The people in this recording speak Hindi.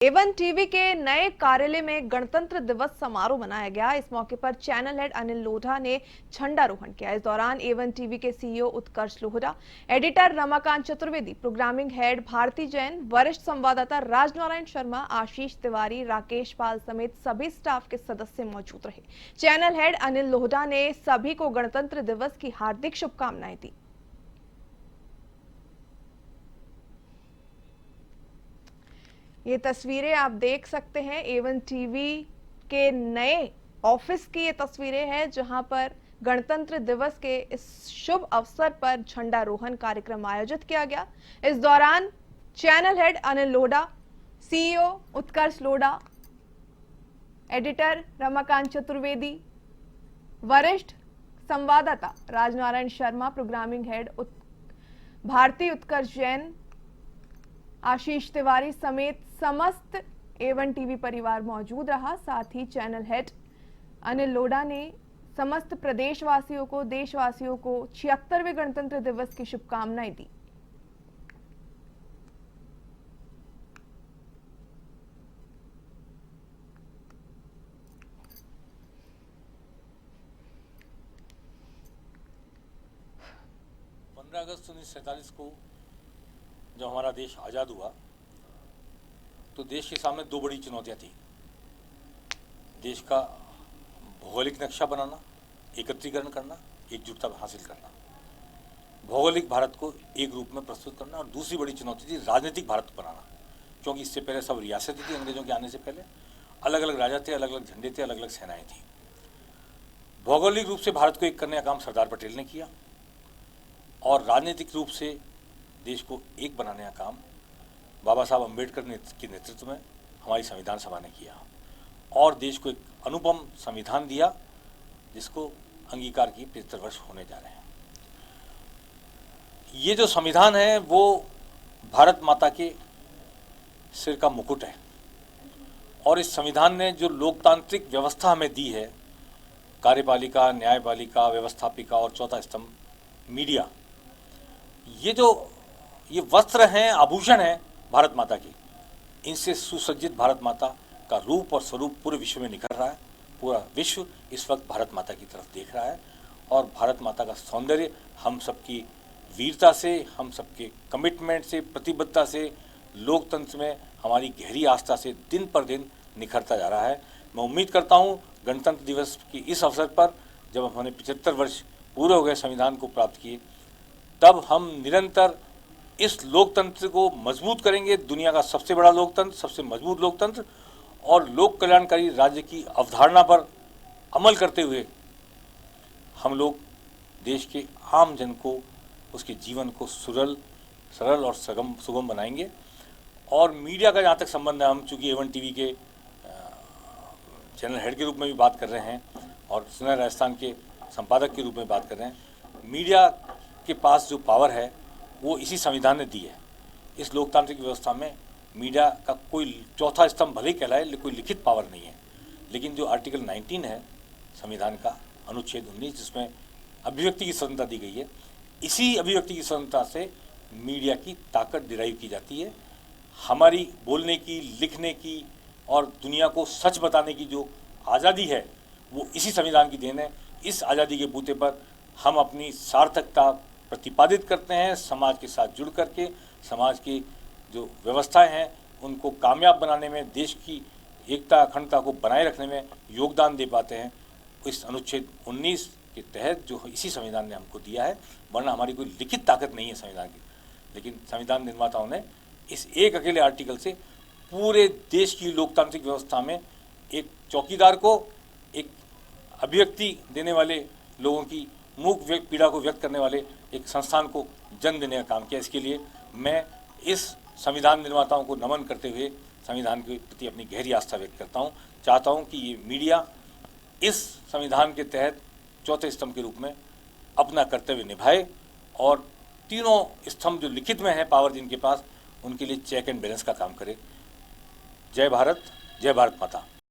एवन टीवी के नए कार्यालय में गणतंत्र दिवस समारोह मनाया गया। इस मौके पर चैनल हेड अनिल लोढ़ा ने झंडारोहण किया। इस दौरान एवन टीवी के CEO Utkarsh Lohra, editor Ramakant Chaturvedi, programming head Bharti Jain, वरिष्ठ संवाददाता राजनारायण शर्मा, आशीष तिवारी, राकेश पाल समेत सभी स्टाफ के सदस्य मौजूद रहे। चैनल हेड अनिल लोढ़ा ने सभी को गणतंत्र दिवस की हार्दिक शुभकामनाएं दी। ये तस्वीरें आप देख सकते हैं, एवन टीवी के नए ऑफिस की ये तस्वीरें हैं, जहां पर गणतंत्र दिवस के इस शुभ अवसर पर झंडारोहण कार्यक्रम आयोजित किया गया। इस दौरान channel head Anil Lodha, CEO Utkarsh Lodha, editor Ramakant Chaturvedi, वरिष्ठ संवाददाता राजनारायण शर्मा, प्रोग्रामिंग हेड भारती उत्कर्ष जैन, आशीष तिवारी समेत समस्त एवन टीवी परिवार मौजूद रहा। साथ ही चैनल हेड अनिल लोढ़ा ने समस्त प्रदेशवासियों को, देशवासियों को 76वें गणतंत्र दिवस की शुभकामनाएं दी। अगस्त 1947 को जब हमारा देश आज़ाद हुआ तो देश के सामने दो बड़ी चुनौतियां थी। देश का भौगोलिक नक्शा बनाना, एकत्रीकरण करना, एकजुटता हासिल करना, भौगोलिक भारत को एक रूप में प्रस्तुत करना, और दूसरी बड़ी चुनौती थी राजनीतिक भारत बनाना, क्योंकि इससे पहले सब रियासतें थी। अंग्रेजों के आने से पहले अलग अलग राजा थे, अलग अलग झंडे थे, अलग अलग सेनाएं थी। भौगोलिक रूप से भारत को एक करने का काम सरदार पटेल ने किया, और राजनीतिक रूप से देश को एक बनाने का काम बाबा साहब अम्बेडकर के नेतृत्व में हमारी संविधान सभा ने किया, और देश को एक अनुपम संविधान दिया जिसको अंगीकार की 75 वर्ष होने जा रहे हैं। ये जो संविधान है वो भारत माता के सिर का मुकुट है, और इस संविधान ने जो लोकतांत्रिक व्यवस्था हमें दी है, कार्यपालिका, न्यायपालिका, व्यवस्थापिका और चौथा स्तंभ मीडिया, ये वस्त्र हैं, आभूषण हैं भारत माता की। इनसे सुसज्जित भारत माता का रूप और स्वरूप पूरे विश्व में निखर रहा है। पूरा विश्व इस वक्त भारत माता की तरफ देख रहा है, और भारत माता का सौंदर्य हम सबकी वीरता से, हम सबके कमिटमेंट से, प्रतिबद्धता से, लोकतंत्र में हमारी गहरी आस्था से दिन पर दिन निखरता जा रहा है। मैं उम्मीद करता हूँ गणतंत्र दिवस की इस अवसर पर, जब हमने 75 वर्ष पूरे हो गए संविधान को प्राप्त किए, तब हम निरंतर इस लोकतंत्र को मजबूत करेंगे। दुनिया का सबसे बड़ा लोकतंत्र, सबसे मजबूत लोकतंत्र, और लोक कल्याणकारी राज्य की अवधारणा पर अमल करते हुए हम लोग देश के आम जन को, उसके जीवन को सरल और सुगम बनाएंगे। और मीडिया का जहाँ तक संबंध है, हम चूँकि एवन टीवी के चैनल हेड के रूप में भी बात कर रहे हैं और सुना राजस्थान के संपादक के रूप में बात कर रहे हैं, मीडिया के पास जो पावर है वो इसी संविधान ने दी है। इस लोकतांत्रिक व्यवस्था में मीडिया का कोई चौथा स्तंभ भले ही कहलाए, कोई लिखित पावर नहीं है, लेकिन जो आर्टिकल 19 है संविधान का, अनुच्छेद 19, जिसमें अभिव्यक्ति की स्वतंत्रता दी गई है, इसी अभिव्यक्ति की स्वतंत्रता से मीडिया की ताकत डिराइव की जाती है। हमारी बोलने की, लिखने की और दुनिया को सच बताने की जो आज़ादी है वो इसी संविधान की देन है। इस आज़ादी के बूते पर हम अपनी सार्थकता प्रतिपादित करते हैं, समाज के साथ जुड़ करके समाज की जो व्यवस्थाएं हैं उनको कामयाब बनाने में, देश की एकता अखंडता को बनाए रखने में योगदान दे पाते हैं। इस अनुच्छेद 19 के तहत जो इसी संविधान ने हमको दिया है, वरना हमारी कोई लिखित ताकत नहीं है संविधान की, लेकिन संविधान निर्माताओं ने इस एक अकेले आर्टिकल से पूरे देश की लोकतांत्रिक व्यवस्था में एक चौकीदार को, एक अभिव्यक्ति देने वाले लोगों की मूक पीड़ा को व्यक्त करने वाले एक संस्थान को जन्म देने का काम किया। इसके लिए मैं इस संविधान निर्माताओं को नमन करते हुए संविधान के प्रति अपनी गहरी आस्था व्यक्त करता हूँ। चाहता हूँ कि ये मीडिया इस संविधान के तहत चौथे स्तंभ के रूप में अपना कर्तव्य निभाए, और तीनों स्तंभ जो लिखित में है पावर जिनके पास, उनके लिए चेक एंड बैलेंस का काम करे। जय भारत, जय भारत माता।